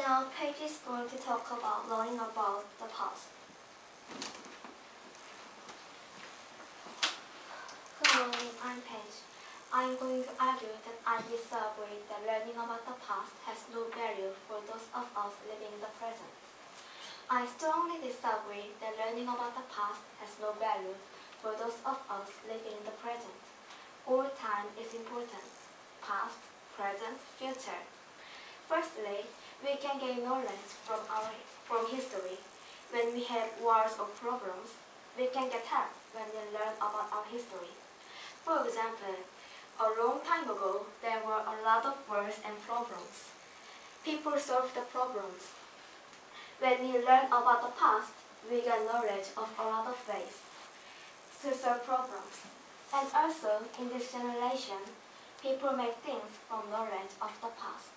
Now Paige is going to talk about learning about the past. Good morning, I'm Paige. I'm going to argue that I disagree that learning about the past has no value for those of us living in the present. I strongly disagree that learning about the past has no value for those of us living in the present. All time is important: past, present, future. Firstly, we can gain knowledge from history. When we have wars or problems, we can get help when we learn about our history. For example, a long time ago, there were a lot of wars and problems. People solved the problems. When we learn about the past, we get knowledge of a lot of ways to solve problems. And also, in this generation, people make things from knowledge of the past.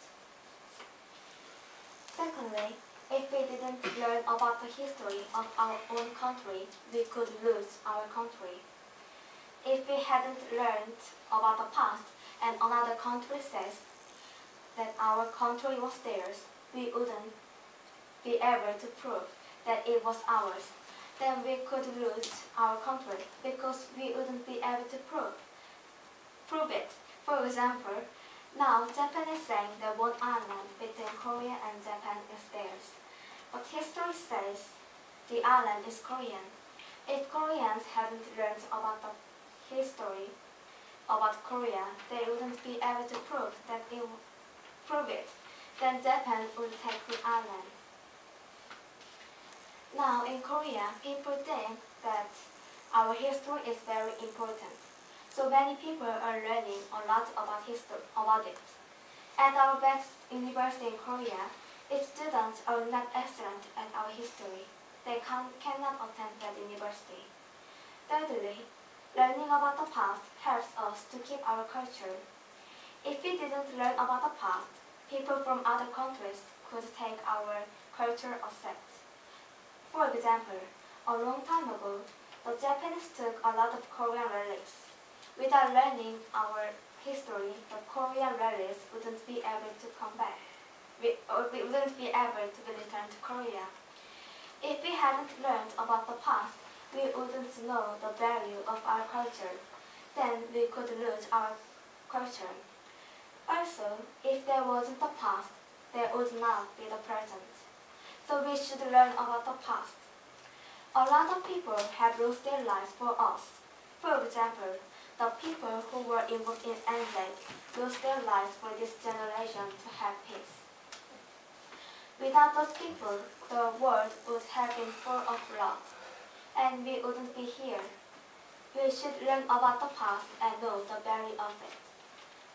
Secondly, if we didn't learn about the history of our own country, we could lose our country. If we hadn't learned about the past and another country says that our country was theirs, we wouldn't be able to prove that it was ours. Then we could lose our country because we wouldn't be able to prove it. For example, now Japan is saying that one island between Korea and Japan is theirs. But history says the island is Korean. If Koreans hadn't learned about the history about Korea, they wouldn't be able to prove it. Then Japan would take the island. Now in Korea, people think that our history is very important. So many people are learning a lot about it. At our best university in Korea, if students are not excellent at our history, they cannot attend that university. Thirdly, learning about the past helps us to keep our culture. If we didn't learn about the past, people from other countries could take our culture asset. For example, a long time ago, the Japanese took a lot of Korean relics. Without learning our history, the Korean relics wouldn't be able to come back. We wouldn't be able to be returned to Korea. If we hadn't learned about the past, we wouldn't know the value of our culture. Then we could lose our culture. Also, if there wasn't the past, there would not be the present. So we should learn about the past. A lot of people have lost their lives for us. For example, the people who were involved in NZ lost their lives for this generation to have peace. Without those people, the world would have been full of blood, and we wouldn't be here. We should learn about the past and know the value of it.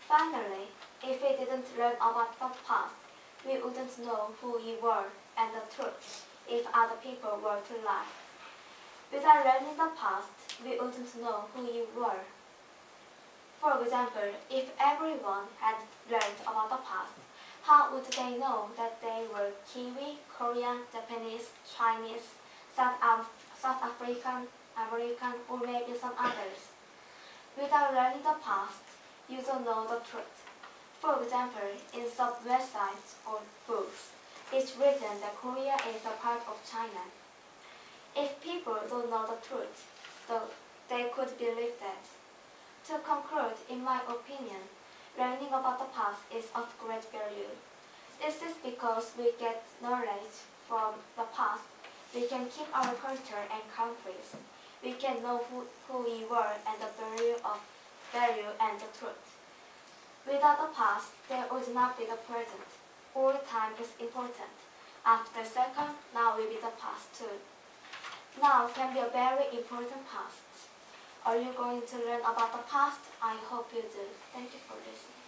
Finally, if we didn't learn about the past, we wouldn't know who we were and the truth if other people were to lie. Without learning the past, we wouldn't know who we were. For example, if everyone had learned about the past, how would they know that they were Kiwi, Korean, Japanese, Chinese, South African, American, or maybe some others? Without learning the past, you don't know the truth. For example, in some websites or books, it's written that Korea is a part of China. If people don't know the truth, they could believe that. To conclude, in my opinion, learning about the past is of great value. This is because we get knowledge from the past. We can keep our culture and countries. We can know who we were and the value and the truth. Without the past, there would not be the present. All time is important. After second, now will be the past too. Now can be a very important past. Are you going to learn about the past? I hope you do. Thank you for listening.